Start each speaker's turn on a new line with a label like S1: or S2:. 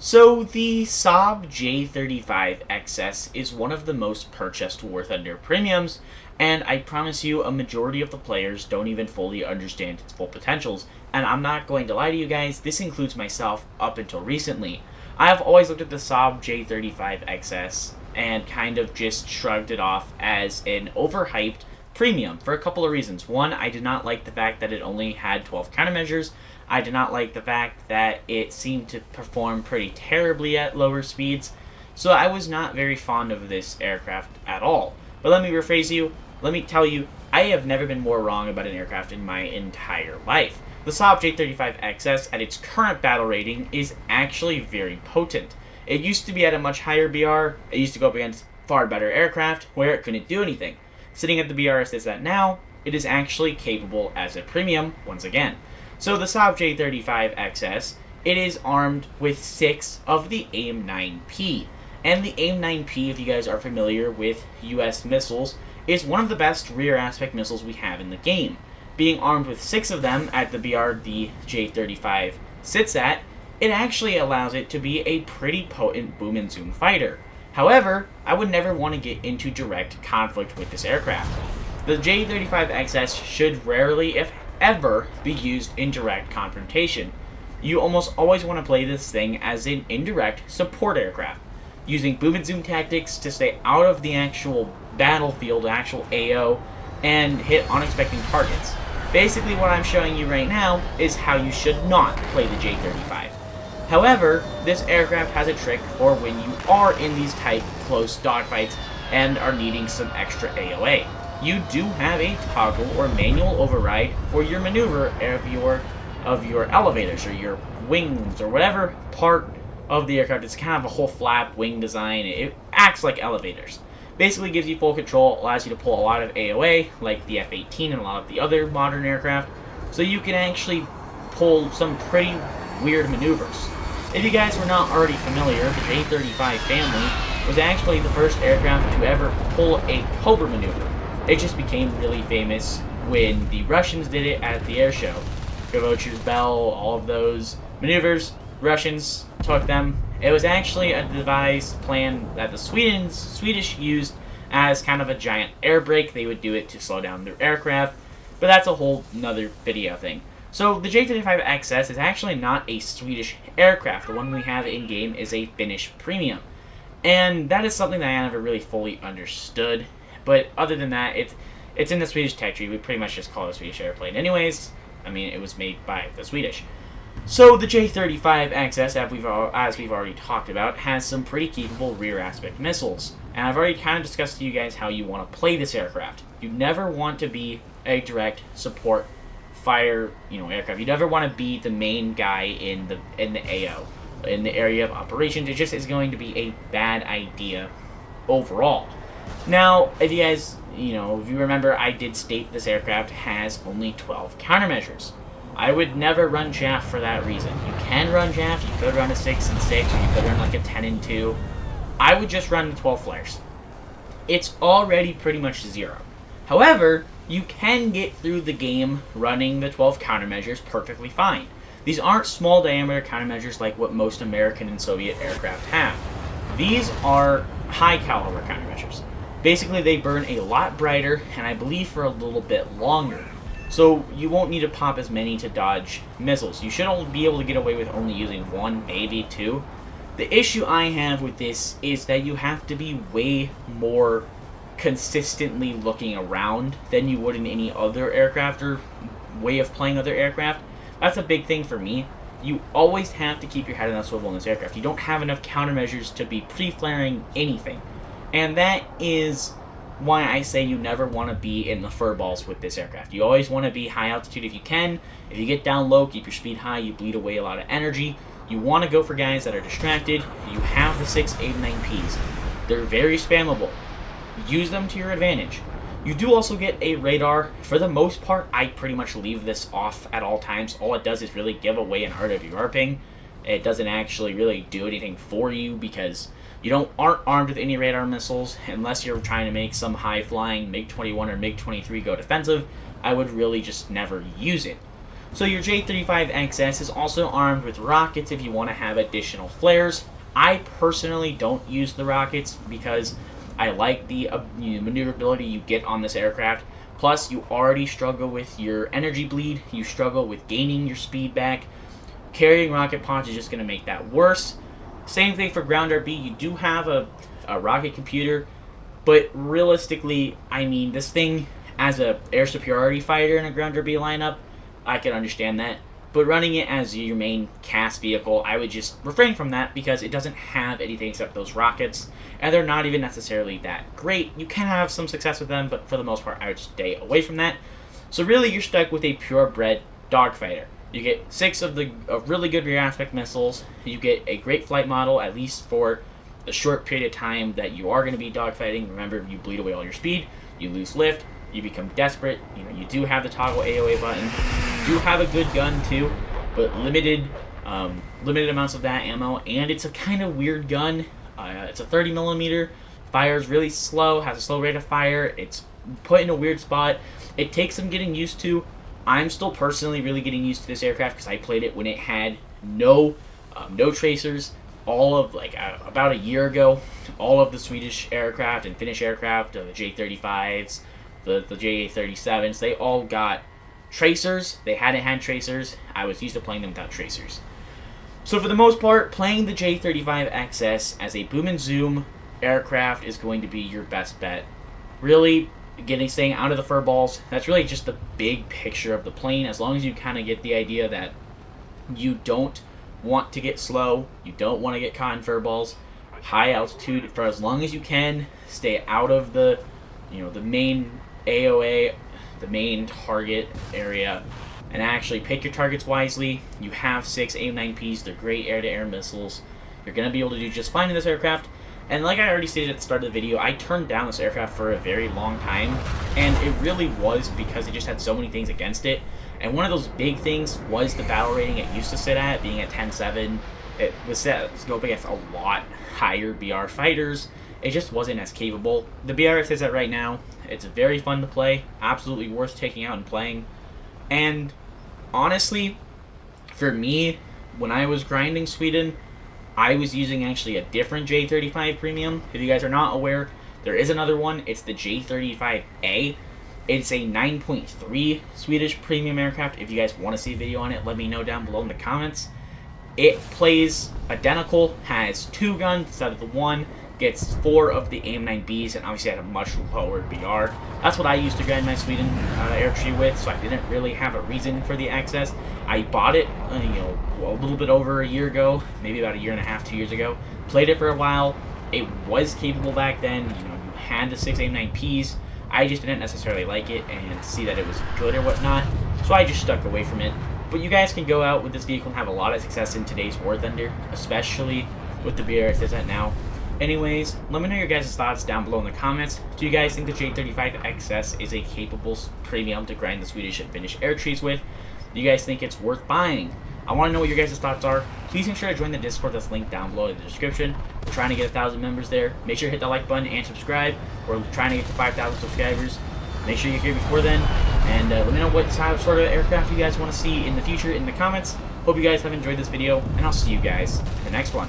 S1: So the Saab J35XS is one of the most purchased War Thunder premiums, and I promise you a majority of the players don't even fully understand its full potentials, and I'm not going to lie to you guys, this includes myself up until recently. I've always looked at the Saab J35XS and kind of just shrugged it off as an overhyped premium for a couple of reasons. One, I did not like the fact that it only had 12 countermeasures. I did not like the fact that it seemed to perform pretty terribly at lower speeds, so I was not very fond of this aircraft at all. But let me rephrase you, let me tell you, I have never been more wrong about an aircraft in my entire life. The Saab J35XS at its current battle rating is actually very potent. It used to be at a much higher BR, it used to go up against far better aircraft where it couldn't do anything. Sitting at the BR it is at now, it is actually capable as a premium once again. So the Saab J35XS, it is armed with 6 of the AIM-9P. And the AIM-9P, if you guys are familiar with US missiles, is one of the best rear aspect missiles we have in the game. Being armed with 6 of them at the BR the J35 sits at, it actually allows it to be a pretty potent boom and zoom fighter. However, I would never want to get into direct conflict with this aircraft. The J35XS should rarely, if ever, be used in direct confrontation. You almost always want to play this thing as an indirect support aircraft, using boom and zoom tactics to stay out of the actual battlefield, actual AO, and hit unexpected targets. Basically what I'm showing you right now is how you should not play the J35. However, this aircraft has a trick for when you are in these tight, close dogfights and are needing some extra AOA. You do have a toggle or manual override for your maneuver of your elevators or your wings or whatever part of the aircraft. It's kind of a whole flap wing design. It acts like elevators. Basically gives you full control, allows you to pull a lot of AOA like the F-18 and a lot of the other modern aircraft, so you can actually pull some pretty weird maneuvers. If you guys were not already familiar, the J-35 family was actually the first aircraft to ever pull a Cobra maneuver. It just became really famous when the Russians did it at the air show. Gavochu's Bell, all of those maneuvers, Russians took them. It was actually a devised plan that the Swedish used as kind of a giant air brake. They would do it to slow down their aircraft, but that's a whole nother video thing. So the J35XS is actually not a Swedish aircraft. The one we have in-game is a Finnish premium. And that is something that I never really fully understood. But other than that, it's in the Swedish tech tree. We pretty much just call it a Swedish airplane. Anyways, I mean, it was made by the Swedish. So the J35XS, as we've already talked about, has some pretty capable rear aspect missiles. And I've already kind of discussed to you guys how you want to play this aircraft. You never want to be a direct support fire, aircraft. You never want to be the main guy in the AO, in the area of operations. It just is going to be a bad idea overall. Now, if you guys, if you remember, I did state this aircraft has only 12 countermeasures. I would never run chaff for that reason. You can run chaff, you could run a 6 and 6, or you could run like a 10 and 2. I would just run the 12 flares. It's already pretty much 0. However, you can get through the game running the 12 countermeasures perfectly fine. These aren't small diameter countermeasures like what most American and Soviet aircraft have. These are high caliber countermeasures. Basically, they burn a lot brighter, and I believe for a little bit longer. So you won't need to pop as many to dodge missiles. You should only be able to get away with only using 1, maybe 2. The issue I have with this is that you have to be way more consistently looking around than you would in any other aircraft or way of playing other aircraft. That's a big thing for me. You always have to keep your head on a swivel in this aircraft. You don't have enough countermeasures to be pre-flaring anything. And that is why I say you never want to be in the furballs with this aircraft. You always want to be high altitude if you can. If you get down low, keep your speed high, you bleed away a lot of energy. You want to go for guys that are distracted. You have the 6 AIM-9Ps. They're very spammable. Use them to your advantage. You do also get a radar. For the most part, I pretty much leave this off at all times. All it does is really give away an RWR ping. It doesn't actually really do anything for you because you aren't armed with any radar missiles unless you're trying to make some high-flying MiG-21 or MiG-23 go defensive. I would really just never use it. So your J35XS is also armed with rockets if you want to have additional flares. I personally don't use the rockets because I like the maneuverability you get on this aircraft. Plus, you already struggle with your energy bleed. You struggle with gaining your speed back. Carrying rocket pods is just going to make that worse. Same thing for ground RB. You do have a rocket computer, but realistically, I mean, this thing as a air superiority fighter in a ground RB lineup, I can understand that. But running it as your main cast vehicle, I would just refrain from that because it doesn't have anything except those rockets, and they're not even necessarily that great. You can have some success with them, but for the most part, I would stay away from that. So really, you're stuck with a purebred dogfighter. You get 6 of the really good rear aspect missiles. You get a great flight model, at least for the short period of time that you are going to be dogfighting. Remember, you bleed away all your speed, you lose lift, you become desperate. You do have the toggle AOA button. You do have a good gun too, but limited amounts of that ammo, and it's a kind of weird gun. It's a 30 millimeter, fires really slow, has a slow rate of fire. It's put in a weird spot. It takes some getting used to. I'm still personally really getting used to this aircraft because I played it when it had no tracers. All of about a year ago, all of the Swedish aircraft and Finnish aircraft, the J35s, the J37s, they all got tracers. They hadn't had tracers. I was used to playing them without tracers. So for the most part, playing the J35XS as a boom and zoom aircraft is going to be your best bet. Really, staying out of the fur balls, that's really just the big picture of the plane. As long as you kind of get the idea that you don't want to get slow, you don't want to get caught in fur balls, high altitude for as long as you can, stay out of the the main AOA, the main target area, and actually pick your targets wisely. You have 6 AIM-9Ps, they're great air-to-air missiles. You're going to be able to do just fine in this aircraft. And like I already stated at the start of the video, I turned down this aircraft for a very long time, and it really was because it just had so many things against it. And one of those big things was the battle rating it used to sit at, being at 10.7. It was set to go up against a lot higher BR fighters. It just wasn't as capable. The BR it sits at right now, it's very fun to play, absolutely worth taking out and playing. And honestly, for me, when I was grinding Sweden, I was using actually a different J35 Premium. If you guys are not aware, there is another one. It's the J35A. It's a 9.3 Swedish premium aircraft. If you guys want to see a video on it, let me know down below in the comments. It plays identical, has 2 guns instead of the 1, gets 4 of the AIM-9Bs, and obviously had a much lower BR. That's what I used to grind my Sweden air tree with, so I didn't really have a reason for the XS. I bought it, a little bit over a year ago, maybe about a year and a half, 2 years ago. Played it for a while. It was capable back then. You had the 6 AIM-9Ps. I just didn't necessarily like it and see that it was good or whatnot, so I just stuck away from it. But you guys can go out with this vehicle and have a lot of success in today's War Thunder, especially with the BR it says that now. Anyways, let me know your guys' thoughts down below in the comments. Do you guys think the J35XS is a capable premium to grind the Swedish and Finnish air trees with? Do you guys think it's worth buying? I want to know what your guys' thoughts are. Please make sure to join the Discord that's linked down below in the description. We're trying to get 1,000 members there. Make sure to hit the like button and subscribe. We're trying to get to 5,000 subscribers. Make sure you're here before then. And let me know what sort of aircraft you guys want to see in the future in the comments. Hope you guys have enjoyed this video, and I'll see you guys in the next one.